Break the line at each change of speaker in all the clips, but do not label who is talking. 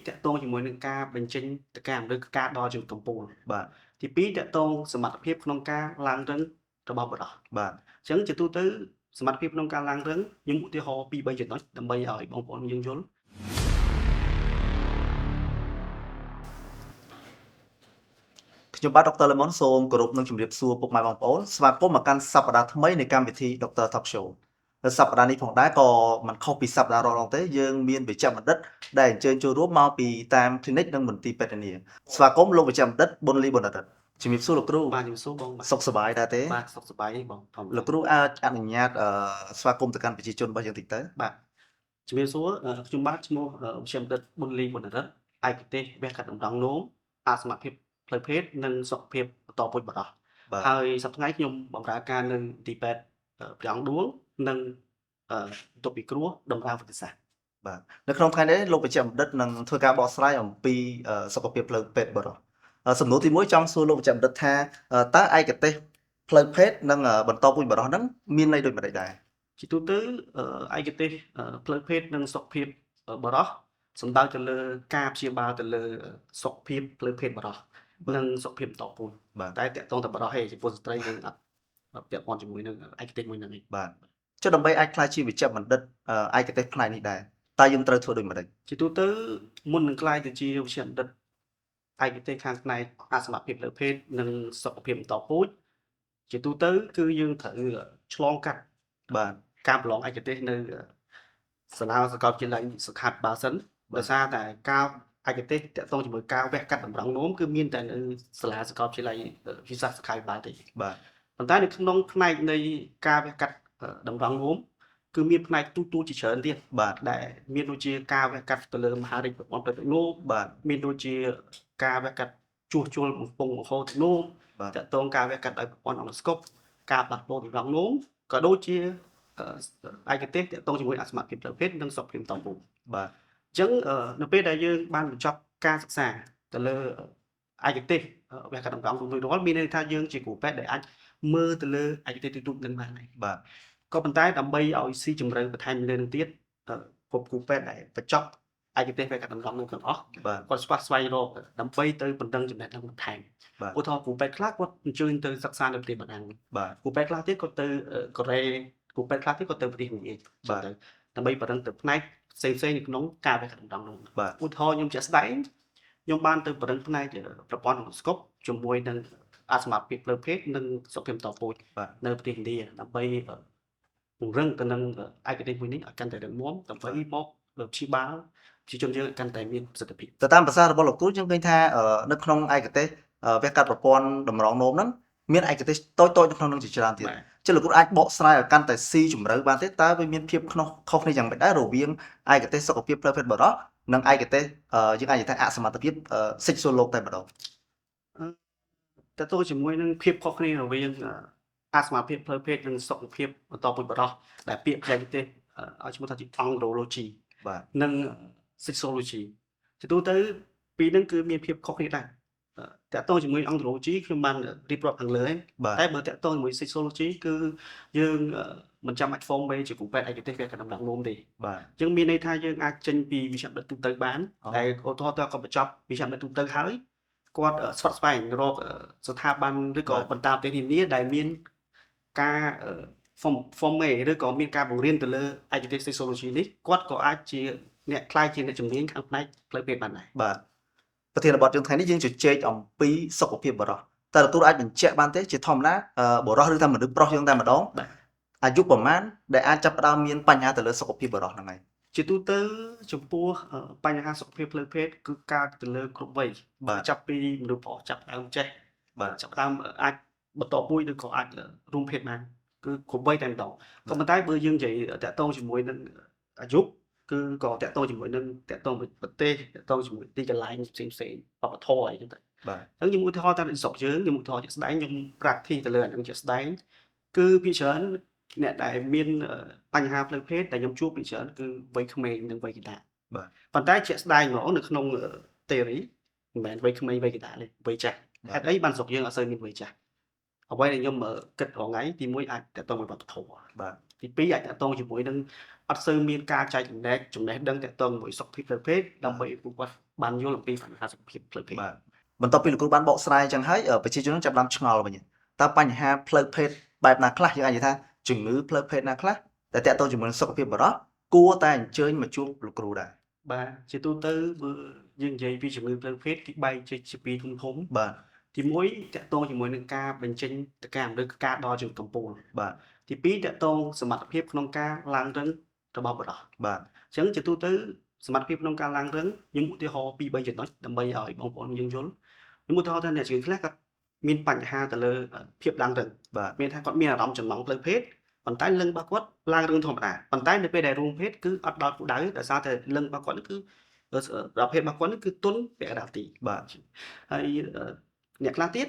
តកតងជាមួយនឹងការបញ្ចេញទៅការឬការដល់ជំកំពូល
បាទ
ទី2តកតងសមត្ថភាពក្នុងការឡើងរឹងរបស់បុរស
បាទ
អញ្ចឹងជាទូទៅសមត្ថភាពក្នុងការឡើងរឹងខ្ញុំឧទាហរណ៍2 3ចំណុចដើម្បីឲ្យបងប្អូនយើងយល់
ខ្ញុំបាទដុកទ័រលេម៉ុនសូមគោរពនឹងជម្រាបសួរពុកម៉ែបងប្អូនស្វាគមន៍មកកាន់សប្តាហ៍ថ្មីនៃកម្មវិធី Dr. Talk Show នៅសប្តាហ៍នេះផងដែរក៏មិនខុសពីសប្តាហ៍រាល់ៗទេយើងមានវេជ្ជបណ្ឌិតដែលអញ្ជើញចូលរួមមកពីតាម clinic និងមន្ទីរពេទ្យនានាស្វាគមន៍លោកវេជ្ជបណ្ឌិតប៊ុនលីប៊ុនអឌិតជំរាបសួរលោកគ្រូ
បាទជំរាបសួរបងបាទ
សុខសប្បាយដែរទេ
បាទសុខសប្បាយទេបងធម្មតា
លោកគ្រូអាចអនុញ្ញាតស្វាគមន៍ទៅកាន់ប្រជាជនរបស់យើងតិចទៅ
បាទជំរាបសួរខ្ញុំបាទឈ្មោះវិជ្ជាបណ្ឌិតប៊ុនលីប៊ុនរិទ្ធឯកទេសវះកាត់តម្រង់នោមអសមត្ថភាពផ្លូវភេទនិងសុខភាពបន្តពូជបរោះ
បាទ
ហើយសប្តាហ៍ថ្ងៃខ្ញុំបម្រើការនៅទីពេទ្យព្រះអង្គឌួងនិងបន្ទប់ពិគ្រោះដំណើរវិទ្យាសាស្ត្រ
បាទនៅក្នុងថ្ងៃនេះលោកវេជ្ជបណ្ឌិតនឹងធ្វើការបកស្រាយអំពីសុខភាពផ្លូវពេទ្យបុរសសំណួរទី1ចង់សួរលោកវេជ្ជបណ្ឌិតថាតើឯកទេសផ្លូវភេទនិងបន្តពូជបុរសហ្នឹងមានន័យដូចម្តេចដែរ
ជាទូទៅឯកទេសផ្លូវភេទនិងសុខភាពបុរសសំដៅទៅលើការព្យាបាលទៅលើសុខភាពផ្លូវភេទបុរសនិងសុខភាពបន្តពូជ
បាទ
តែតកតងតែបុរសទេចំពោះស្ត្រីយើងអត់ពាក់ព័ន្ធជាមួយនឹងឯកទេសមួយហ្នឹងទេ
បាទចុះដើម្បីអាចក្លាយជាវិជ្ជបណ្ឌិតឯកទេសផ្នែកនេះដែរតើយើងត្រូវធ្វើដូចម្តេច
ជាទូទៅមុននឹងក្លាយទៅជាវិជ្ជាបណ្ឌិតឯកទេសខាងផ្នែកអសមត្ថភាពផ្លូវភេទនិងសុខភាពបន្តពូជជាទូទៅគឺយើងត្រូវឆ្លងកាត់
បាទ
ការប្រឡងឯកទេសនៅសាលាសាកលវិទ្យាល័យសុខាភិបាលសិនដោយសារតែការឯកទេសតាក់ទងជាមួយការវះកាត់តម្រង់នោមគឺមានតែនៅសាលាសាកលវិទ្យាល័យវិទ្យាសាស្ត្រសុខាភិបាលទេ
បាទ
ប៉ុន្តែនៅក្នុងផ្នែកនៃការវះកាត់តម្រង់នោមគឺមានផ្នែកទូជាច្រើនទៀត
បាទ
ដែលមានដូចជាការវះកាត់ទៅលើមហារីកប្រព័ន្ធផ្លូវទឹកនោម
បាទ
មានដូចជាការវះកាត់ជួសជុលបំពង់បង្ហូរទឹកនោមតាក់ទងការវះកាត់ដោយប្រព័ន្ធអង់ស្កូបការផ្លាស់ប្ដូរតម្រង់នោមក៏ដូចជាឯកទេសតាក់ទងជាមួយអសមត្ថភាពផ្លូវភេទនិងសុខភាពបន្តពូជ
បាទ
អញ្ចឹងនៅពេលដែលយើងបានបញ្ចប់ការសិក្សាទៅលើឯកទេសវះកាត់តម្រង់រួមរួចរាល់មានន័យថាយើងជាគ្រូពេទ្យដែលអាចមើលទៅលើឯកទេសទូទៅនឹងបានហើយ
បាទ
ក៏ប៉ុន្តែដើម្បីឲ្យស៊ីជម្រៅបន្ថែមលើនឹងទៀតគ្រប់គ្រូពេទ្យដែលបញ្ចប់ឯកទេសវះកាត់តម្រង់នោះទាំងអស់
បាទ
គាត់ស្វែងរកដើម្បីទៅបណ្ដឹងចំណេះដឹងបន្ថែមឧទាហរណ៍គ្រូពេទ្យខ្លះគាត់អញ្ជើញទៅសិក្សានៅប្រទេសបារាំង
បាទ
គ្រូពេទ្យខ្លះទៀតគាត់ទៅកូរ៉េគ្រូពេទ្យខ្លះទៀតគាត់ទៅប្រទេសឥណ្ឌា
បាទ
ទៅដើម្បីបណ្ដឹងទៅផ្នែកផ្សេងៗនៅក្នុងការវះកាត់តម្រង់នោះ
បាទ
ឧទាហរណ៍ខ្ញុំជាក់ស្ដែងខ្ញុំបានទៅបណ្ដឹងផ្នែកប្រព័ន្ធអង់ស្កូបជាមួយនឹងអសមត្ថភាពផ្លូវភេទនិងសុខភាពបន្តពូជនៅប្រទេសឥណ្ឌាដើម្បីពង្រឹងទៅនឹងឯកទេសមួយនេះឲ្យកាន់តែរឹងមាំដើម្បីមកព្យាបាលប្រជាជនយើងឲ្យកាន់តែមានប្រសិទ្ធភាព
ទៅតាមភាសារបស់លោកគ្រូយើងឃើញថានៅក្នុងឯកទេសវះកាត់ប្រព័ន្ធតម្រងនោមហ្នឹងមានឯកទេសតូចៗនៅក្នុងនោះជាច្រើនទៀតចុះលោកគ្រូអាចបកស្រាយឲ្យកាន់តែស៊ីជម្រៅបានទេតើវាមានភាពខុសគ្នាយ៉ាងម៉េចដែររវាងឯកទេសសុខភាពផ្លូវភេទបុរសនិងឯកទេសយើងអាចនិយាយថាអសមត្ថភាពសិចសូឡូកតែម្ដង
តើតើជាមួយនឹងភាពខុសគ្នារវាងអសមត្ថភាពផ្លូវភេទនិងសុខភាពបន្តពូជបុរសដែលពាក្យផ្នែកទេសឲ្យឈ្មោះថាជា andrology
បាទ
និង sexology ជាទូទៅពីរហ្នឹងគឺមានភាពខុសគ្នាដែរតើតើជាមួយ andrology ខ្ញុំបានរៀបរាប់ខាងលើហើយតែបើតើតើជាមួយ sexology គឺយើងមិនចាំបាច់ form មេជាគ្រូពេទ្យឯកទេសវះកាត់តម្រង់នោមទេ
បាទ
អញ្ចឹងមានន័យថាយើងអាចចេញពីវិជ្ជាបណ្ឌិតទូទៅបានដែលឧទាហរណ៍តើគាត់បញ្ចប់វិជ្ជាបណ្ឌិតទូទៅហើយគាត់ស្វែងស្វែងរកស្ថាប័នឬក៏បន្តប្រទេសនានាដែលមានការ form មេឬក៏មានការបង្រៀនទៅលើឯកទេស sexology នេះគាត់ក៏អាចជាអ្នកខ្លាយជាអ្នកជំនាញខាងផ្នែកផ្លូវភេទបានដែរ
បាទប្រធានបទយើងថ្ងៃនេះយើងជជែកអំពីសុខភាពបុរសតើទទួលអាចបញ្ជាក់បានទេជាធម្មតាបុរសឬថាមនុស្សប្រុសយើងតែម្ដងអាយុប្រមាណដែលអាចចាប់ផ្ដើមមានបញ្ហាទៅលើសុខភាពបុរសហ្នឹងហើយ
ជាទូទៅចំពោះបញ្ហាសុខភាពផ្លូវភេទគឺកើតទៅលើគ្រប់វ័យចាប់ពីមនុស្សប្រុសចាប់ដើមចេះចាប់ដើមអាចបន្តពូជឬក៏អាចរួមភេទបានគឺគ្រប់វ័យតែម្ដងក៏ប៉ុន្តែបើយើងនិយាយតាក់ទងជាមួយនឹងអាយុគឺក៏តាក់ទងជាមួយនឹងតាក់ទងប្រទេសតាក់ទងជាមួយទីកន្លែងផ្សេងវប្បធម៌អីចឹងទៅ
បាទ
អញ្ចឹងខ្ញុំឧទាហរណ៍តាមស្រុកយើងខ្ញុំឧទាហរណ៍ជាក់ស្ដែងខ្ញុំ practice ទៅលើអានឹងជាក់ស្ដែងគឺភាគច្រើនអ្នកដែលមានបញ្ហាផ្លូវភេទដែលខ្ញុំជួបភាគច្រើនគឺវ័យក្មេងនិងវ័យកណ្ដាល
បាទ
ប៉ុន្តែជាក់ស្ដែងហ្មងនៅក្នុង theory មិនមែនវ័យក្មេងវ័យកណ្ដាលទេវ័យចាស់ហេតុអីបានស្រុកយើងអត់សូវមានវ័យចាស់អ្វីដែលខ្ញុំគិតរងថ្ងៃទី1អាចតទៅមួយវប្បធម៌
បាទ
ទី ទី2អាចតាក់ទងជាមួយនឹងអត់សូវមានការចែកចំណេះដឹងតាក់ទងជាមួយសុខភាពផ្លូវភេទដើម្បីពួកគាត់បានយល់អំពីបញ្ហាសុខភាពផ្លូវភេទ
បាទបន្ទាប់ពីលោកគ្រូបានបកស្រាយអញ្ចឹងហើយប្រជាជនចាប់ផ្ដើមឆ្ងល់វិញតើបញ្ហាផ្លូវភេទបែបណាខ្លះយើងអាចនិយាយថាជំងឺផ្លូវភេទណាខ្លះដែលតាក់ទងជាមួយនឹងសុខភាពបរិសុទ្ធគួរតែអញ្ជើញមកជួបលោកគ្រូដែរ
បាទជាទូទៅបើយើងនិយាយពីជំងឺផ្លូវភេទគេបែងចែកជាពីរធំ
បាទ
ទី1តាក់ទងជាមួយនឹងការបញ្ចេញតកាមឬការដល់ជំងឺកំពូល
បាទ
ទី2តាក់ទងសមត្ថភាពក្នុងការឡើងរឹងរបស់បុរស
បាទ
អញ្ចឹងជាទូទៅសមត្ថភាពក្នុងការឡើងរឹងខ្ញុំឧទាហរណ៍ពី3ចំណុចដើម្បីឲ្យបងប្អូនយើងយល់ខ្ញុំឧទាហរណ៍ថាអ្នកជំងឺខ្លះគាត់មានបញ្ហាទៅលើភាពឡើងរឹង
បាទ
មានថាគាត់មានអារម្មណ៍ចំណង់ផ្លូវភេទប៉ុន្តែលឹងរបស់គាត់ឡើងរឹងធម្មតាប៉ុន្តែនៅពេលដែលរួមភេទគឺអត់ដល់គោលដៅដោយសារតែលឹងរបស់គាត់នេះគឺប្រភេទរបស់គាត់នេះគឺទុនពាក់កណ្ដាលទី
បាទ
ហើយអ្នកខ្លះទៀត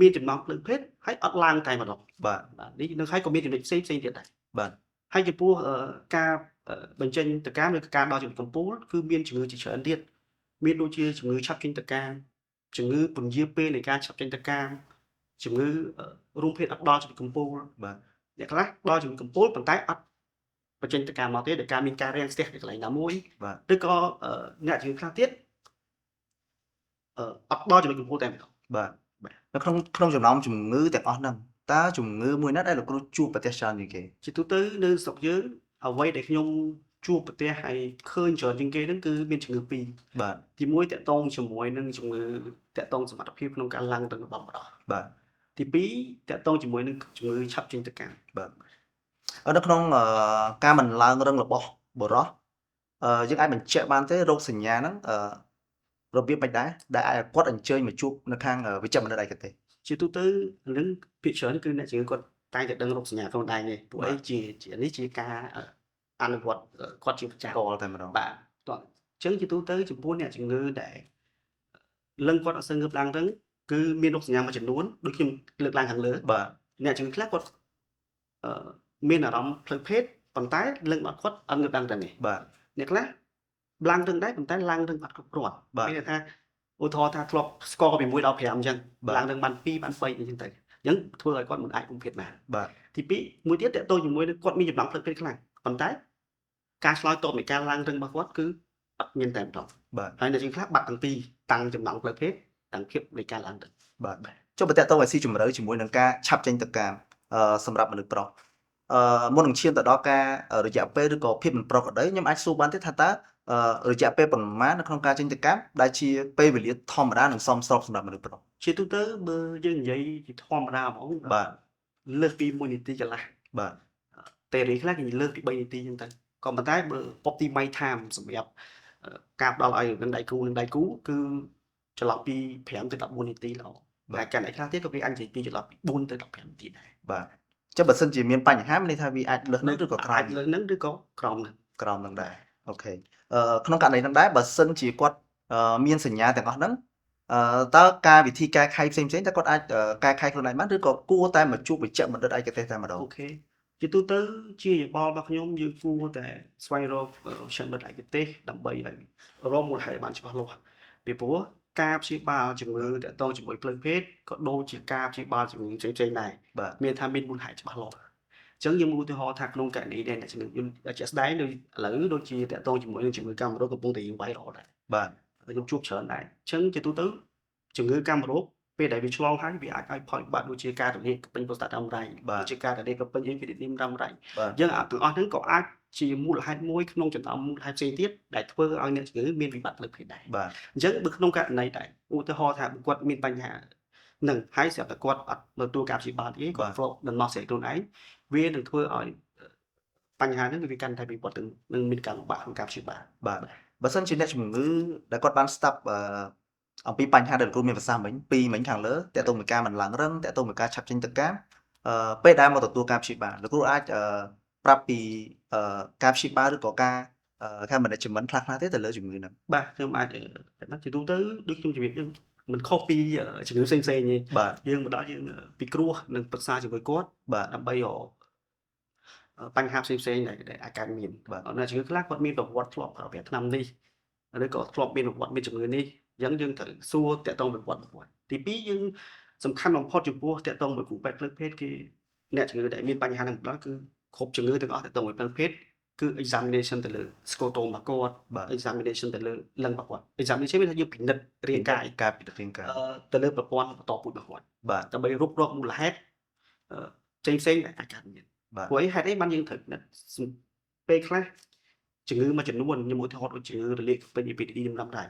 មានចំណង់ផ្លូវភេទហើយអត់ឡើងតែម្ដង
បាទ
បាទនេះនឹងហើយក៏មានចំណុចផ្សេងទៀតដែរ
បាទ
ហើយចំពោះការបញ្ចេញតកាមឬការដល់ជំងឺកំពូលគឺមានជំងឺជាច្រើនទៀតមានដូចជាជំងឺឆាប់ចេញតកាមជំងឺពន្យាពេលនៃការឆាប់ចេញតកាមជំងឺរួមភេទអត់ដល់ជំងឺកំពូល
បាទ
អ្នកខ្លះដល់ជំងឺកំពូលប៉ុន្តែអត់បញ្ចេញតកាមមកទេដោយការមានការរាំងស្ទះនៅកន្លែងណាមួយ
បាទ
ឬក៏អ្នកជំងឺខ្លះទៀតអត់ដល់ជំងឺកំពូលតែម្ដង
បាទនៅក្នុងចំណោមជំងឺទាំងអស់ហ្នឹងតើជំងឺមួយណាដែលលោកគ្រូជួបប្រទះច្រើនជាងគេ
ជាទូទៅនៅស្រុកយើងអ្វីដែលខ្ញុំជួបប្រទះហើយឃើញច្រើនជាងគេហ្នឹងគឺមានជំងឺពីរ
បាទ
ទី1តាក់ទងជាមួយនឹងជំងឺតាក់ទងសមត្ថភាពក្នុងការឡើងទៅរបស់បុរស
បាទ
ទី2តាក់ទងជាមួយនឹងជំងឺឆាប់ចេញតកាម
បាទនៅក្នុងការមិនឡើងរឹងរបស់បុរសយើងអាចបញ្ជាក់បានទេរោគសញ្ញាហ្នឹងរបៀបមិនដែរដែលអាចឲ្យគាត់អញ្ជើញមកជួបនៅខាងវិជ្ជបណ្ឌិតឯកទេស
ជាទូទៅនឹងភាគច្រើនគឺអ្នកជំងឺគាត់តែងតែដឹងរោគសញ្ញាខ្លួនឯងទេព្រោះអីជានេះជាការអនុវត្តគាត់ជាប្រចាំ
កលតែម្ដង
បាទតោះអញ្ចឹងជាទូទៅចំពោះអ្នកជំងឺដែលលឹងគាត់អត់សូវងើបឡើងទៅគឺមានរោគសញ្ញាមួយចំនួនដូចខ្ញុំលើកឡើងខាងលើ
បាទ
អ្នកជំងឺខ្លះគាត់មានអារម្មណ៍ផ្លូវភេទប៉ុន្តែលឹងរបស់គាត់អត់ងើបឡើងទៅនេះ
បាទ
អ្នកខ្លះឡើងរឹងដែរប៉ុន្តែឡើងរឹងអត់គ្រប់គ្រាន់
បាទ
មានន័យថាឧទាហរណ៍ថាធ្លាប់ស្គាល់ពី1ដល់5អញ្ចឹង
បាទ
ឡើងរឹងបាន2បាន3អញ្ចឹងទៅអញ្ចឹងធ្វើឲ្យគាត់មិនអាចរួមភេទបាន
បាទ
ទី2មួយទៀតតើតើជាមួយនឹងគាត់មានចំណង់ផ្លូវភេទខ្លាំងប៉ុន្តែការឆ្លើយតបនៃការឡើងរឹងរបស់គាត់គឺអត់មានតែម្ដង
បាទ
ហើយអ្នកជំងឺខ្លះបាត់ទាំងពីរតាំងចំណង់ផ្លូវភេទទាំងភាពនៃការឡើងរឹង
បាទចុះបើតកតងឲ្យស៊ីជម្រៅជាមួយនឹងការឆាប់ចេញទៅកាមសម្រាប់មនុស្សប្រុសមុននឹងឈានទៅដល់ការរយៈពេលឬក៏ភាពមិនប្រុសក៏ដោយខ្ញុំអាចសួរបានទេថាតើរយៈពេលប៉ុន្មាននៅក្នុងការចេញទៅកាមដែលជាពេលវេលាធម្មតានិងសមស្របសម្រាប់មនុស្សប្រុស
ជាទូទៅបើយើងនិយាយជាធម្មតាហ្មង
បាទ
លើសពី1នាទីកន្លះ
បាទ
តែរីខ្លះគេលើសពី3នាទីអញ្ចឹងទៅក៏ប៉ុន្តែបើ optimum time សម្រាប់ការផ្ដល់ឲ្យនឹងដៃគូគឺចន្លោះពី5ទៅ14នាទីល្អតែកាន់តែខ្លះទៀតក៏គេអាចនិយាយពីចន្លោះពី4ទៅ15នាទីដែរ
បាទចុះបើសិនជាមានបញ្ហាមានន័យថាវាអាចលើសនឹងឬក៏ក្រោម
លើនឹងឬក៏ក្រោមនឹង
ក្រោមនឹងដែរអូខេក្នុងករណីហ្នឹងដែរបើសិនជាគាត់មានសញ្ញាទាំងអស់ហ្នឹងតើការវិធីកែខៃផ្សេងៗតើគាត់អាចកែខៃខ្លួនឯងបានឬក៏គួរតែមកជួបវិជ្ជបណ្ឌិតឯកទេសតែម្ដង
អូខេជាទូទៅជាយោបល់របស់ខ្ញុំយើងគួរតែស្វែងរកវិជ្ជបណ្ឌិតឯកទេសដើម្បីឲ្យរកមូលហេតុបានច្បាស់លាស់ពីព្រោះការព្យាបាលជំងឺទាក់ទងជាមួយផ្លូវភេទក៏ដូចជាការព្យាបាលជំងឺផ្សេងៗដែរ
បាទ
មានថាមានមូលហេតុច្បាស់លាស់អញ្ចឹងយើងឧទាហរណ៍ថាក្នុងករណីដែលអ្នកជំងឺជាក់ស្ដែងដូចឥឡូវដូចជាទាក់ទងជាមួយនឹងជំងឺកាមរោគកំពុងតែយើងវាយរហូតដែរ
បាទ
ខ្ញុំជួបច្រើនដែរអញ្ចឹងជាទូទៅជំងឺកាមរោគពេលដែលវាឆ្លងហើយវាអាចឲ្យផលវិបាកដូចជាការរលាកពេញប្រូស្តាតរ៉ាំរ៉ៃដូចជាការរលាកពេញអ៊ីនហ្វីនីមរ៉ាំរ៉ៃ
បាទ
យើងទាំងអស់ហ្នឹងក៏អាចជាមូលហេតុមួយក្នុងចំណោមមូលហេតុផ្សេងទៀតដែលធ្វើឲ្យអ្នកជំងឺមានវិបត្តិផ្លូវភេទដែរ
បាទ
អញ្ចឹងបើក្នុងករណីដែរឧទាហរណ៍ថាគាត់មានបញ្ហានឹងហើយស្រាប់តែគាត់អត់ទទួលការព្យាបាលទេគាត់ fraud ដំណោះស្រាយខ្លួនឯងវានឹងធ្វើឲ្យបញ្ហាហ្នឹងវាកាន់តែវិវត្តនឹងមានការលំបាកក្នុងការព្យាបាល
បាទបើសិនជាអ្នកជំងឺដែលគាត់បានស្ដាប់អំពីបញ្ហាដែលលោកគ្រូមានប្រសាសន៍មិញពីរមិញខាងលើតើតើមួយការមិនឡើងរឹងតើតើមួយការឆាប់ចេញទៅកាមពេលដែលមកទទួលការព្យាបាលលោកគ្រូអាចប្រាប់ពីការព្យាបាលឬក៏ការmanagement ខ្លះៗទេទៅលើជំងឺហ្នឹង
បាទខ្ញុំអាចជាទូទៅដូចខ្ញុំជម្រាបយើងមិនខុសពីជំងឺផ្សេងៗទេ
បាទ
យើងមកដល់យើងពិគ្រោះនិងប្រឹក្សាជាមួយគាត់
បាទ
ដើម្បីបញ្ហាផ្សេងៗដែលអាចកើតមាន
បាទ
អ្នកជំងឺខ្លះគាត់មានប្រវត្តិធ្លាប់ប្រើប្រាស់ថ្នាំនេះឬក៏ធ្លាប់មានប្រវត្តិមានជំងឺនេះអញ្ចឹងយើងត្រូវសួរតាក់ទងប្រវត្តិរបស់គាត់ទី2យើងសំខាន់បំផុតចំពោះតាក់ទងមួយគ្រូពេទ្យផ្លូវភេទគឺអ្នកជំងឺដែលមានបញ្ហាហ្នឹងម្ដងគឺ គ្រប់ជំងឺទាំងអស់ទៅទៅមួយផ្លូវភេទគឺ examination ទៅលើ scrotum របស់គាត់
បាទ
examination ទៅលើលឹងរបស់គាត់ examination មានថាយើងពិនិត្យរាងកាយ
ការពិនិត្យរាងកាយ
ទៅលើប្រព័ន្ធបន្តពូជរបស់គាត់
បាទ
ដើម្បីរករកមូលហេតុផ្សេងៗដែលអាចកើតមាន
បាទ
ព្រោះអីហេតុអីបានយើងត្រូវពិនិត្យពេលខ្លះជំងឺមួយចំនួនខ្ញុំឧទាហរណ៍ដូចជំងឺរលាកពេញ EPD ដំណាំដៃ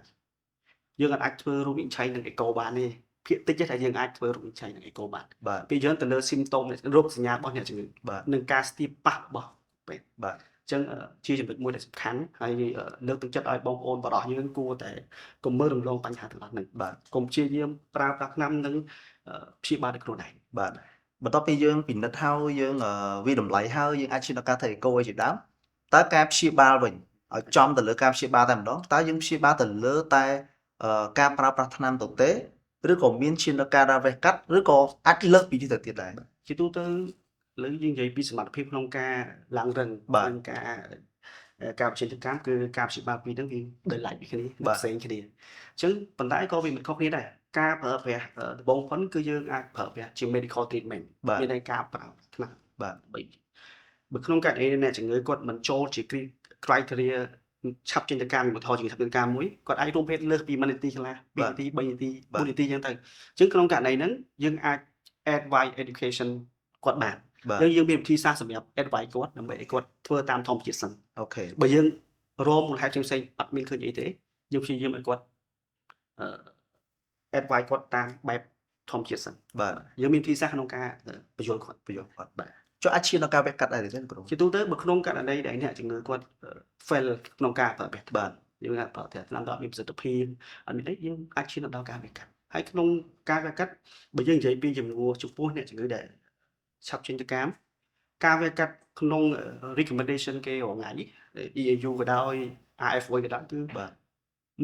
យើងអាចធ្វើរោគវិនិច្ឆ័យនឹងអេកូបានទេភាគតិចតែយើងអាចធ្វើរោគវិនិច្ឆ័យនឹងអេកូបាន
បាទ
ពេលយើងទៅលើ symptom រោគសញ្ញារបស់អ្នកជំងឺ
បាទ
នឹងការស្ទាបប៉ះរបស់ពេទ្យ
បាទ
អញ្ចឹងជាចំណុចមួយដែលសំខាន់ហើយលើកទឹកចិត្តឲ្យបងប្អូនបរិសុទ្ធយើងគួរតែកុំមើលរំលងបញ្ហាទាំងអស់ហ្នឹង
បាទ
កុំព្យាយាមប្រើប្រាស់ថ្នាំនិងព្យាបាលដោយខ្លួនឯង
បាទបន្ទាប់ពីយើងពិនិត្យហើយយើងវិតម្លៃហើយយើងអាចឈានដល់ការធ្វើអេកូអីជាដើមតើការព្យាបាលវិញឲ្យចំទៅលើការព្យាបាលតែម្ដងតើយើងព្យាបាលទៅលើតែការប្រើប្រាស់ថ្នាំទៅទេឬក៏មានឈានដល់ការដាក់វេះកាត់ឬក៏អាចលើសពីនេះទៅទៀតដែរ
ជាទូទៅលើយើងនិយាយពីសមត្ថភាពក្នុងការឡើងរឹង
បាទ
និងការវិចិត្រកម្មគឺការព្យាបាលពីរហ្នឹងវាដោយឡែកពីគ្នា
បាទ
ផ្សេងគ្នាអញ្ចឹងប៉ុន្តែក៏វាមិនខុសគ្នាដែរការប្រើប្រាស់ដំបូងផុនគឺយើងអាចប្រើប្រាស់ជា medical treatment
បាទ
មានន័យការប្រើថ្នាំ
បាទ
បីបើក្នុងករណីអ្នកជំងឺគាត់មិនចូលជា criteria ឆាប់ចេញទៅការមួយថតជាឆាប់ចេញទៅការមួយគាត់អាចរួមភេទលើសពី1នាទីកន្លះ2នាទី3នាទី4នាទីអញ្ចឹងទៅអញ្ចឹងក្នុងករណីហ្នឹងយើងអាច advice education គាត់បាន
បាទ
យើងមានវិធីសាស្ត្រសម្រាប់ advice គាត់ដើម្បីឲ្យគាត់ធ្វើតាមធម្មជាតិសិន
អូខេ
បើយើងរមមូលហេតុផ្សេងៗអត់មានឃើញអីទេយើងព្យាយាមឲ្យគាត់advice គាត់តាមបែបធម្មជាតិសិន
បាទ
យើងមានវិធីសាស្ត្រក្នុងការបញ្យល់គាត់
ប្រយោគគាត់បាទចុះអាចឈានដល់ការវេះកាត់ដែរទេគ្រូ
ជាទូទៅបើក្នុងករណីដែលអ្នកជំងឺគាត់ fail ក្នុងការប្រើប្រាស់
បាទ
យើងអាចប្រើប្រាស់ថ្នាំដ៏មានប្រសិទ្ធភាពអត់មានអីយើងអាចឈានដល់ការវេះកាត់ហើយក្នុងការវេះកាត់បើយើងនិយាយពីចំពោះអ្នកជំងឺដែលឆាប់ចេញទៅការវេះកាត់ក្នុង recommendation គេរងថ្ងៃ EAU ក៏ដោយ RFV ក៏ដោយគឺ
បាទ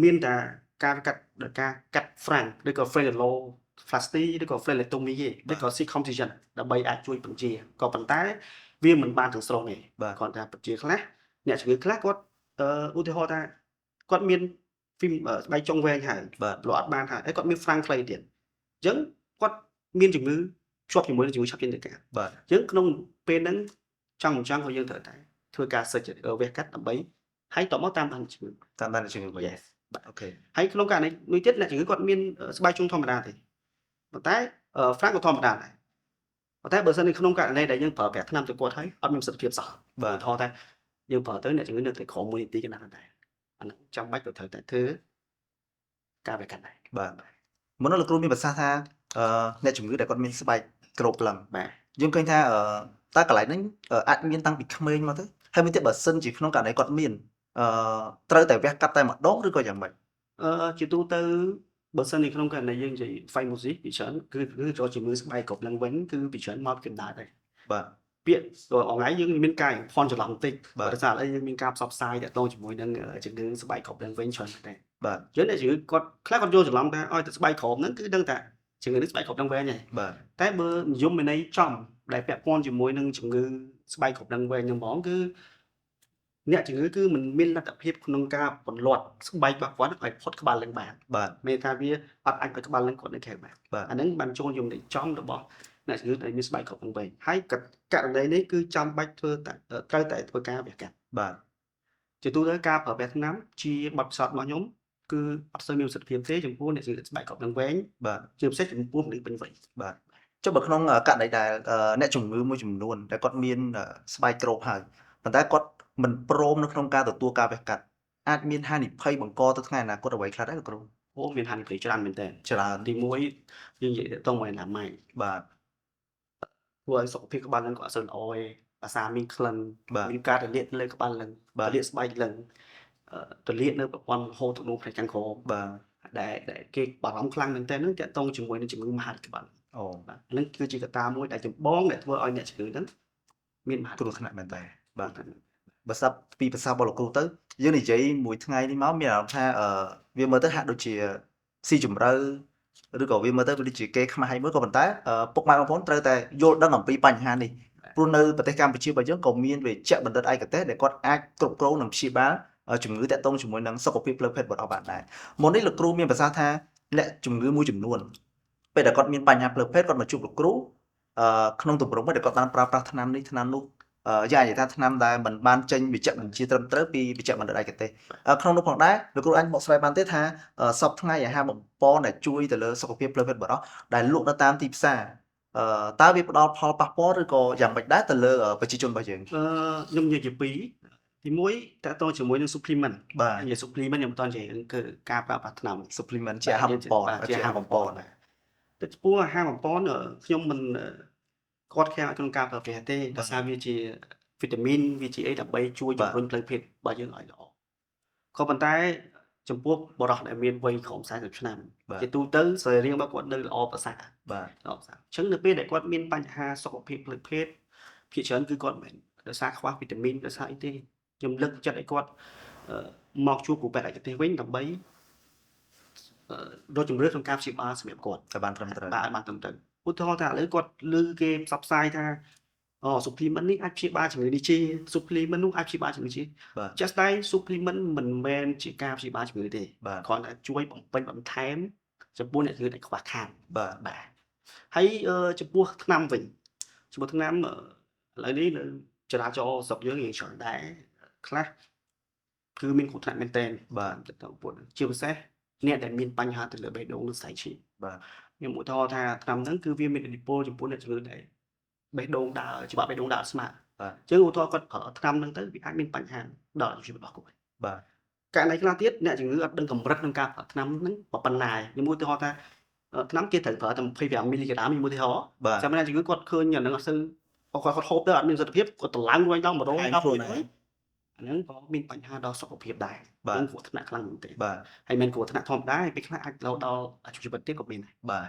មានតែការកាត់ដោយការកាត់ frank ឬក៏ frenuloplasty ឬក៏ frenectomy ទេឬក៏ circumcision ដើម្បីអាចជួយបញ្ជាក៏ប៉ុន្តែវាមិនបានទាំងស្រុងទេ
បាទ
គាត់ថាបញ្ជាខ្លះអ្នកជំងឺខ្លះគាត់ឧទាហរណ៍ថាគាត់មានហ្វីមស្បែកចុងវែងហើយ
បាទ
លក់អត់បានហើយគាត់មាន frank ខ្លីទៀតអញ្ចឹងគាត់មានជំងឺជាប់ជាមួយនឹងជំងឺឆាប់ចេញទៅការ
បាទ
អញ្ចឹងក្នុងពេលហ្នឹងចង់មិនចង់ក៏យើងត្រូវតែធ្វើការ search វេះកាត់ដើម្បីហើយតមកតាមដានជំងឺ
តាមដានជំងឺវិញ
Yes
អូខេ
ហើយក្នុងករណីមួយទៀតអ្នកជំងឺគាត់មានស្បែកជើងធម្មតាទេប៉ុន្តែ frank ក៏ធម្មតាដែរប៉ុន្តែបើសិននៅក្នុងករណីដែលយើងប្រើប្រាស់ថ្នាំទៅគាត់ហើយអត់មានប្រសិទ្ធភាពសោះ
បាទ
ថតតែយើងប្រើទៅអ្នកជំងឺនៅតែក្រោម1នាទីកន្លះដែរអាហ្នឹងចាំបាច់ក៏ត្រូវតែធ្វើការវេះកាត់ដែរ
បាទមុននោះលោកគ្រូមានប្រសាសន៍ថាអ្នកជំងឺដែលគាត់មានស្បែកក្របលឹង
បាទ
យើងឃើញថាតើកន្លែងហ្នឹងអាចមានតាំងពីក្មេងមកទៅហើយមួយទៀតបើសិនជាក្នុងករណីគាត់មានត្រូវតែវះកាត់តែម្ដងឬក៏យ៉ាងម៉េច
ជាទូទៅបើសិននៅក្នុងករណីយើងនិយាយ phimosis ពីច្រើនគឺចូលជាមួយស្បែកក្របឡើងវិញគឺពីច្រើនមកពីកណ្ដាលដែរ
បាទ
ពាក្យអង្អែយើងមានការផន់ច្រឡំបន្តិច
បាទ
ដោយសារឥឡូវយើងមានការផ្សព្វផ្សាយទាក់ទងជាមួយនឹងជំងឺស្បែកក្របឡើងវិញច្រើនដែរ
បាទ
យើងអ្នកជំងឺគាត់ខ្លះគាត់យល់ច្រឡំថាឲ្យតែស្បែកក្របហ្នឹងគឺដឹងថាជំងឺនេះស្បែកក្របឡើងវិញហើយ
បាទ
តែបើនិយមន័យចំដែលពាក់ព័ន្ធជាមួយនឹងជំងឺស្បែកក្របឡើងវិញហ្នឹងហ្មងគឺអ្នកជំងឺគឺមិនមានលទ្ធភាពក្នុងការបន្លាត់ស្បែករបស់គាត់ឲ្យផុតក្បាលឡើងបាន
បាទ
មានថាវាអត់អាចឲ្យក្បាលឡើងគាត់នៅខែបាន
បាទ
អាហ្នឹងបានចូលយមន័យចំរបស់អ្នកជំងឺដែលមានស្បែកក្របឡើងវិញហើយករណីនេះគឺចាំបាច់ធ្វើតែត្រូវតែធ្វើការវះកាត់
បាទ
ជាទូទៅការប្រើប្រាស់ថ្នាំជាបទពិសោធន៍របស់ខ្ញុំគឺអត់សូវមានប្រសិទ្ធភាពទេចំពោះអ្នកជំងឺស្បែកក្របឡើងវិញ
បាទ
ជាពិសេសចំពោះមនុស្សពេញវ័យ
បាទចុះបើក្នុងករណីដែលអ្នកជំងឺមួយចំនួនដែលគាត់មានស្បែកក្របហើយប៉ុន្តែគាត់មិនព្រមនៅក្នុងការទទួលការវះកាត់អាចមានហានិភ័យបង្កទៅថ្ងៃអនាគតអ្វីខ្លះដែរលោកគ្រូ
អូមានហានិភ័យច្រើនមែនតើ
ច្រើន
ទី1យើងនិយាយទៅមួយអនាម័យ
បាទ
ធ្វើឲ្យសុខភាពក្បាលលឹងក៏អត់សូវល្អទេភាសាមានក្លិន
បាទ
មានការរលាកលើក្បាលលឹង
បាទ
រលាកស្បែកលឹងរលាកនៅប្រព័ន្ធហូរទឹកនោមផ្នែកខាងក្រោម
បាទ
ដែលគេបារម្ភខ្លាំងមែនតើហ្នឹងទាក់ទងជាមួយនឹងជំងឺមហារីកក្បាល
អូ
បាទហ្នឹងគឺជាកត្តាមួយដែលចម្បងដែលធ្វើឲ្យអ្នកជំងឺហ្នឹងមានមហារីក
គ្រោះថ្នាក់មែនតើបាទបើស្ដាប់ពីភាសារបស់លោកគ្រូទៅយើងនិយាយមួយថ្ងៃនេះមកមានអារម្មណ៍ថាវាមើលទៅហាក់ដូចជាស៊ីជម្រៅឬក៏វាមើលទៅវាដូចជាគេខ្មាស់ឲ្យមួយក៏ប៉ុន្តែពុកម៉ែបងប្អូនត្រូវតែយល់ដឹងអំពីបញ្ហានេះព្រោះនៅប្រទេសកម្ពុជារបស់យើងក៏មានវេជ្ជបណ្ឌិតឯកទេសដែលគាត់អាចគ្រប់គ្រងនិងព្យាបាលជំងឺតាក់ទងជាមួយនឹងសុខភាពផ្លូវភេទរបស់បានដែរមុននេះលោកគ្រូមានប្រសាសន៍ថាអ្នកជំងឺមួយចំនួនពេលដែលគាត់មានបញ្ហាផ្លូវភេទគាត់មកជួបលោកគ្រូក្នុងទម្រង់មួយដែលគាត់បានប្រើប្រាស់ថ្នាំនេះថ្នាំនោះ យ៉ាងនិយាយថាថ្នាំដែលមិនបានចេញវិជ្ជបញ្ជាត្រឹមត្រូវពីវិជ្ជបណ្ឌិតឯកទេសក្នុងនោះផងដែរលោកគ្រូអញបកស្រាយបានទេថាសពថ្ងៃអាហារបំពន់ដែលជួយទៅលើសុខភាពផ្លូវចិត្តរបស់ដែលលក់នៅតាមទីផ្សារតើវាផ្ដល់ផលប៉ះពាល់ឬក៏យ៉ាងម៉េចដែរទៅលើប្រជាជនរបស់យើង
ខ្ញុំនិយាយជាពីរទីមួយតើតជាមួយនឹង supplement
បាទ
និយាយ supplement ខ្ញុំមិនតន់និយាយគឺការប្រើប្រាស់ថ្នាំ
supplement ជាអាហារបំពន់
ជាអាហារបំពន់តែចំពោះអាហារបំពន់ខ្ញុំមិនគាត់ខាំងក្នុងការប្រើប្រាស់ទេដោយសារវាជាវីតាមីនវាជាអីដើម្បីជួយជំរុញផ្លូវភេទរបស់យើងឲ្យល្អក៏ប៉ុន្តែចំពោះបរិសុទ្ធដែលមានវ័យក្រោម40ឆ្នាំជាទូទៅសរីរាង្គរបស់គាត់នៅល្អប្រសើរ
បាទ
ល្អប្រសើរអញ្ចឹងនៅពេលដែលគាត់មានបញ្ហាសុខភាពផ្លូវភេទភាគច្រើនគឺគាត់មិនដោយសារខ្វះវីតាមីនដោយសារអីទេខ្ញុំលើកទឹកចិត្តឲ្យគាត់មកជួបគ្រូពេទ្យឯកទេសវិញដើម្បីរកជំរឿនក្នុងការព្យាបាលសម្រាប់គាត់
តែបានត្រឹមត្រូវ
បាទបានត្រឹមត្រូវឧទាហរណ៍ថាឥឡូវគាត់ឮគេផ្សព្វផ្សាយថាsupplement នេះអាចព្យាបាលជំងឺនេះជា supplement នោះអាចព្យាបាលជំងឺជា
បាទ
just តែ supplement មិនមែនជាការព្យាបាលជំងឺទេ
បាទ
គ្រាន់តែជួយបំពេញបន្ថែមចំពោះអ្នកជំងឺដែលខ្វះខាត
បាទ
បាទហើយចំពោះថ្នាំវិញចំពោះថ្នាំឥឡូវនេះនៅចរាចរណ៍ស្រុកយើងរៀងច្រើនដែរខ្លះគឺមានគ្រោះថ្នាក់មែនទែន
បាទ
ទៅពុទ្ធជាពិសេសអ្នកដែលមានបញ្ហាទៅលើបេះដូងឬស្អែកឈាម
បាទ
ខ្ញុំឧទាហរណ៍ថាថ្នាំហ្នឹងគឺវាមានឥទ្ធិពលចំពោះអ្នកជំងឺដែលបេះដូងដើរច្បាប់បេះដូងដើរស្មើ
បាទ
អញ្ចឹងឧទាហរណ៍គាត់ប្រើថ្នាំហ្នឹងទៅវាអាចមានបញ្ហាដល់ជីវិតរបស់គាត់
បាទ
ករណីខ្លះទៀតអ្នកជំងឺអត់ដឹងកម្រិតក្នុងការប្រើថ្នាំហ្នឹងប៉ុណ្ណាខ្ញុំឧទាហរណ៍ថាថ្នាំគេត្រូវប្រើតែ25មីលីក្រាមខ្ញុំឧទាហរណ៍
បាទ
ចាំអ្នកជំងឺគាត់ឃើញអាហ្នឹងអត់សូវគាត់ហូបទៅអត់មានសុខភាពគាត់តម្លើងរួចដល់100
ហើយ
ដល់
ខ្លួន
100
ឯង
អាហ្នឹងក៏មានបញ្ហាដល់សុខភាពដែរ
បាទ
ហ្នឹងគ្រោះថ្នាក់ខ្លាំងមែនទេ
បាទ
ហើយមិនគ្រោះថ្នាក់ធម្មតាហើយពេលខ្លះអាចរហូតដល់ជីវិតទៀតក៏មានដែរ
បាទ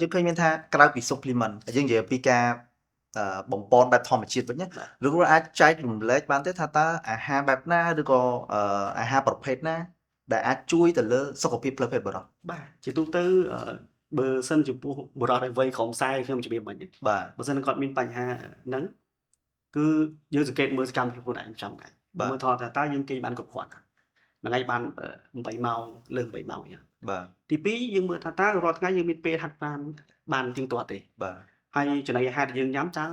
យើងឃើញមានថាក្រៅពី supplement យើងនិយាយពីការបំពន់បែបធម្មជាតិវិញណាលោកគ្រូអាចចែករំលែកបានទេថាតើអាហារបែបណាឬក៏អាហារប្រភេទណាដែលអាចជួយទៅលើសុខភាពផ្លូវភេទបុរស
បាទជាទូទៅបើសិនចំពោះបុរសដែលវ័យក្រោម40ខ្ញុំជំរាបមិញ
បាទ
បើសិនគាត់មានបញ្ហាហ្នឹងគឺយើងសង្កេតមើលសកម្មភាពខ្លួនឯងចាំដែរមើលថតថាតើយើងគេងបានគ្រប់គ្រាន់ថ្ងៃបាន8ម៉ោងលើស8ម៉ោងចឹង
បាទ
ទី2យើងមើលថាតើរាល់ថ្ងៃយើងមានពេលហាត់បានទៀងទាត់ទេ
បាទ
ហើយចំណីអាហារដែលយើងញ៉ាំតើ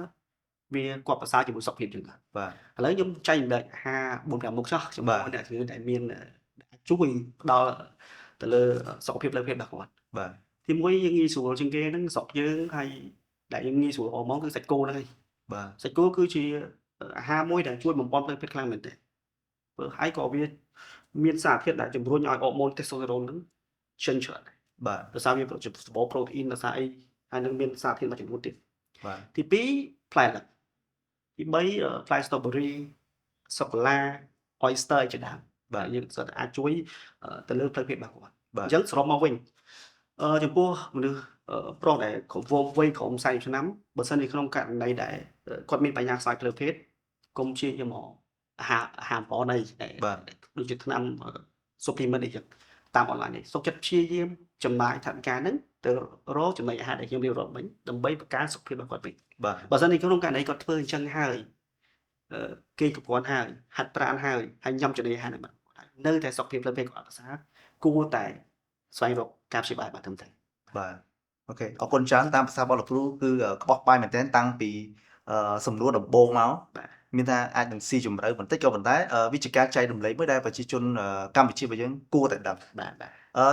វាគាត់ប្រសើរជាមួយសុខភាពយើងបាទ
បាទ
ឥឡូវខ្ញុំចែកម្លែកអាហារ 4-5 មុខចោះជាមួយអ្នកជំងឺដែលមានជួយផ្ដល់ទៅលើសុខភាពផ្លូវភេទរបស់គាត់
បាទ
ទីមួយយើងងាយស្រួលជាងគេហ្នឹងស្រុកយើងហើយដែលយើងងាយស្រួលហ្មងគឺសាច់គោហ្នឹងហើយ
បាទ
សាច់គោគឺជាអាហារមួយដែលជួយបំពន់ផ្លូវភេទខ្លាំងមែនទែនព្រោះហើយក៏វាមានសារធាតុដែលជំរុញឲ្យអរម៉ូន testosterone ហ្នឹងចេញច្រើន
បាទ
ដោយសារវាសម្បូរប្រូតអ៊ីនដោយសារអីហើយនឹងមានសារធាតុមួយចំនួនទៀត
បាទ
ទី2ផ្លែលឹកទី3ផ្លែ strawberry សូកូឡា oyster អីជាដើម
បាទ
យើងគាត់អាចជួយទៅលើផ្លូវភេទរបស់គាត់
បាទ
អញ្ចឹងសរុបមកវិញចំពោះមនុស្សប្រុសដែលគ្រប់វ័យក្រោម40ឆ្នាំបើសិនជាក្នុងករណីដែលគាត់មានបញ្ហាខ្សោយផ្លូវភេទកុំព្យាយាមមកអាហារបំពន់អី
បាទ
ដូចជាថ្នាំ supplement អីចឹងតាមអនឡាញនេះសុខចិត្តព្យាយាមចំណាយថវិកាហ្នឹងទៅរកចំណីអាហារដែលខ្ញុំរៀបរាប់មិញដើម្បីបង្កើនសុខភាពរបស់គាត់វិញ
បាទ
បើសិនជាក្នុងករណីគាត់ធ្វើអញ្ចឹងហើយគេគ្រប់គ្រាន់ហើយហាត់ប្រាណហើយញ៉ាំចំណីអាហារហ្នឹងបាននៅតែសុខភាពផ្លូវភេទគាត់អត់ប្រសើរគួរតែស្វែងរកការព្យាបាលបានត្រឹមត្រូវ
បាទអូខេអរគុណច្រើនតាមភាសារបស់លោកគ្រូគឺក្បោះបាយមែនទែនតាំងពីសំណួរដំបូងមក
បាទ
មានថាអាចនឹងស៊ីជម្រៅបន្តិចក៏ប៉ុន្តែវាជាការចែករំលែកមួយដែលប្រជាជនកម្ពុជារបស់យើងគួរតែដឹង
បាទបាទ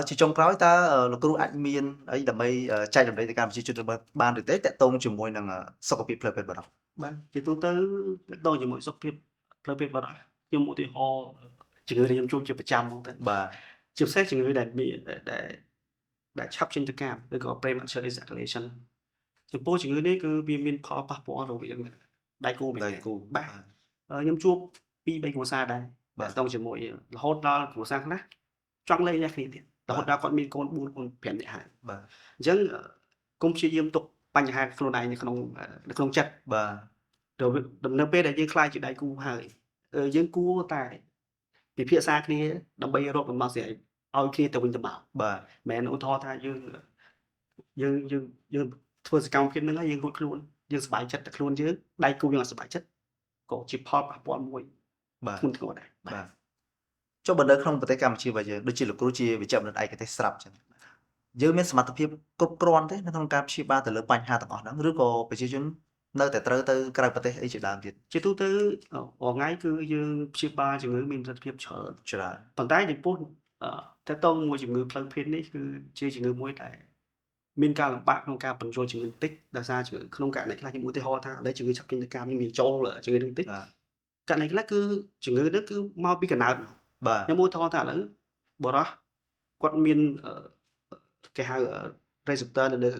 ជាចុងក្រោយតើលោកគ្រូអាចមានអីដើម្បីចែករំលែកទៅកាន់ប្រជាជនបានឬទេតាក់ទងជាមួយនឹងសុខភាពផ្លូវភេទបុរស
បាទជាទូទៅដូចជាមួយសុខភាពផ្លូវភេទបុរសខ្ញុំឧទាហរណ៍ជំងឺដែលខ្ញុំជួបជាប្រចាំហ្មងទៅ
បាទ
ជាពិសេសជំងឺដែលមានដែលឆាប់ចេញទៅកាមឬក៏ premature ejaculation ចំពោះជំងឺនេះគឺវាមានផលប៉ះពាល់រវាងដៃគូមែន
ដៃ
ទេ
គូ
បាទខ្ញុំជួប 2-3 គ្រួសារដែរ
បាទ
តង់ជាមួយរហូតដល់គ្រួសារខ្លះចង់លេងគ្នាទៀតរហូតដល់គាត់មានកូន4កូន5នាក់ហើយ
បាទ
អញ្ចឹងគុំព្យាយាមទុកបញ្ហាខ្លួនឯងនៅក្នុងចិត្ត
បាទ
ដំណើរពេលដែលយើងខ្លាចជាដៃគូហើយយើងគួរតែពិភាក្សាគ្នាដើម្បីរកដំណោះស្រាយឲ្យគ្នាទៅវិញទៅមក
បាទ
មិនឧទាហរណ៍ថាយើងធ្វើសកម្មភាពហ្នឹងហើយយើងរួចខ្លួនយើងសប្បាយចិត្តតែខ្លួនយើងដៃគូយើងអត់សប្បាយចិត្តក៏ជាផលប៉ះពាល់មួយ
បាទ
ធ្ងន់ធ្ងរដែរ
បាទចុះបើនៅក្នុងប្រទេសកម្ពុជារបស់យើងដូចជាលោកគ្រូជាវិជ្ជបណ្ឌិតឯកទេសស្រាប់ចឹងយើងមានសមត្ថភាពគ្រប់គ្រាន់ទេនៅក្នុងការព្យាបាលទៅលើបញ្ហាទាំងអស់ហ្នឹងឬក៏ប្រជាជន នៅតែត្រូវទៅក្រៅប្រទេសអីជាដើមទៀត
ជាទូទៅរាល់ថ្ងៃគឺយើងព្យាបាលជំងឺមានប្រសិទ្ធភាពច្រើន
ច្រើន
ប៉ុន្តែចំពោះតើតងមួយជំងឺផ្លូវភេទនេះគឺជាជំងឺមួយដែលមានការលំបាកក្នុងការបញ្ចូលជំងឺតិចដោយសារជំងឺក្នុងករណីខ្លះខ្ញុំឧទាហរណ៍ថាឥឡូវជំងឺឆាប់ចេញទៅការមានចូលជំងឺនេះតិច
បាទ
ករណីខ្លះគឺជំងឺនេះគឺមកពីកណ្ដោត
បាទ
ខ្ញុំឧទាហរណ៍ថាឥឡូវបរិះគាត់មានគេហៅ receptor នៅលើ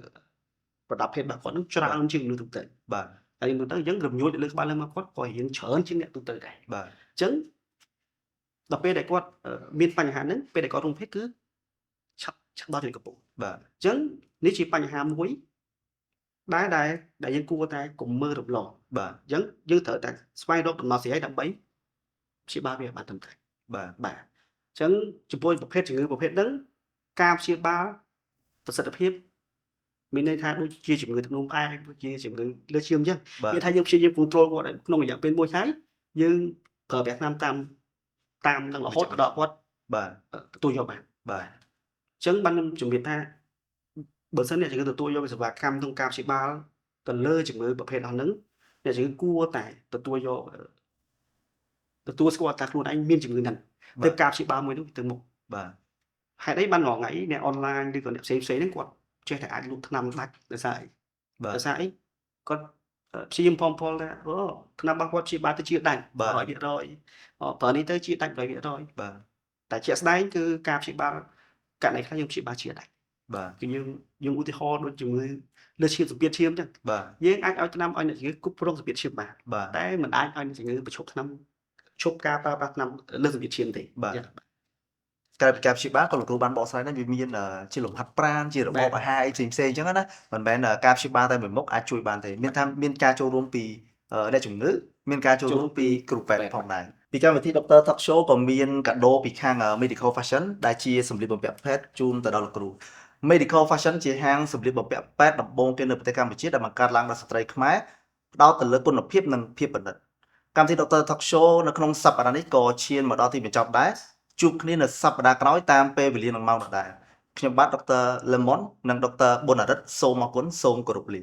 ប្រដាប់ភេទរបស់គាត់នឹងច្រើនជាងមនុស្សទូទៅ
បាទ
ហើយមនុស្សទៅអញ្ចឹងរំញួរទៅលើក្បាលលើមកគាត់ក៏រៀងច្រើនជាងអ្នកទូទៅដែរ
បាទ
អញ្ចឹងដល់ពេលដែលគាត់មានបញ្ហាហ្នឹងពេលដែលគាត់រួមភេទគឺឆាប់ដល់ជំងឺកំពុង
បាទ
អញ្ចឹងនេះជាបញ្ហាមួយដែលយើងគួរតែកុំមើលរំលង
បាទ
អញ្ចឹងយើងត្រូវតែស្វែងរកដំណោះស្រាយដើម្បីព្យាបាលវាឲ្យបានត្រឹមត្រូវ
បាទ
បាទអញ្ចឹងចំពោះប្រភេទជំងឺប្រភេទហ្នឹងការព្យាបាលប្រសិទ្ធភាពមានន័យថាដូចជាជំងឺទឹកនោមផ្អែមដូចជាជំងឺលើឈាមអញ្ចឹង
បាទ
មានថាយើងព្យាយាម control គាត់ក្នុងរយៈពេលមួយហើយយើងប្រើប្រាស់ថ្នាំតាមនឹងរហូតដល់គាត់
បាទ
ទទួលយកបាន
បាទ
អញ្ចឹងបានខ្ញុំជំរាបថាបើសិនអ្នកជំងឺទទួលយកសេវាកម្មក្នុងការព្យាបាលទៅលើជំងឺប្រភេទអស់ហ្នឹងអ្នកជំងឺគួរតែទទួលស្គាល់ថាខ្លួនឯងមានជំងឺហ្នឹងទើបការព្យាបាលមួយនោះទៅមុខ
បាទ
ហេតុអីបានរាល់ថ្ងៃអ្នកអនឡាញឬក៏អ្នកផ្សេងៗហ្នឹងគាត់ចេះតែអាចលក់ថ្នាំដាច់ដោយសារអី
បាទ
ដោយសារអីគាត់ព្យាយាមផំផលថាអូថ្នាំរបស់គាត់ព្យាបាលទៅជាដាច់
បាទ
100%ប្រើនេះទៅជាដាច់ 100%
បាទ
តែជាក់ស្ដែងគឺការព្យាបាលករណីខ្លះយើងព្យាបាលជាដាច់
បាទ
គឺយើងឧទាហរណ៍ដូចជំងឺលើឈាមសម្ពាធឈាមអញ្ចឹង
បាទ
យើងអាចឲ្យថ្នាំឲ្យអ្នកជំងឺគ្រប់គ្រងសម្ពាធឈាមបាន
បាទ
តែមិនអាចឲ្យអ្នកជំងឺបញ្ឈប់ថ្នាំឈប់ការប្រើប្រាស់ថ្នាំលើសម្ពាធឈាមទេ
បាទ
អញ្ចឹង
ក្រៅពីការព្យាបាលក៏លោកគ្រូបានបកស្រាយដែរវាមានជាលំហាត់ប្រាណជារបបអាហារអីផ្សេងៗអញ្ចឹងណាមិនមែនការព្យាបាលតែមួយមុខអាចជួយបានទេមានថាមានការចូលរួមពីអ្នកជំងឺមានការចូលរួមពីគ្រូពេទ្យផងដែរពីកម្មវិធី Dr. Talk Show ក៏មានកាដូពីខាង Medical Fashion ដែលជាសម្លៀកបំពាក់ពេទ្យជូនទៅដល់លោកគ្រូ Medical Fashion ជាហាងសម្លៀកបំពាក់ពេទ្យដំបូងគេនៅប្រទេសកម្ពុជាដែលបង្កើតឡើងដោយស្ត្រីខ្មែរផ្ដោតទៅលើគុណភាពនិងភាពប្រណិតកម្មវិធី Dr. Talk Show នៅក្នុងសប្តាហ៍នេះក៏ឈានមកដល់ទីបញ្ចប់ដែរជួបគ្នានៅសប្តាហ៍ក្រោយតាមពេលវេលានិងម៉ោងដដែលខ្ញុំបាទ Dr. Lemon និង Dr. ប៊ុនអរិទ្ធសូមអរគុណសូមគោរពលា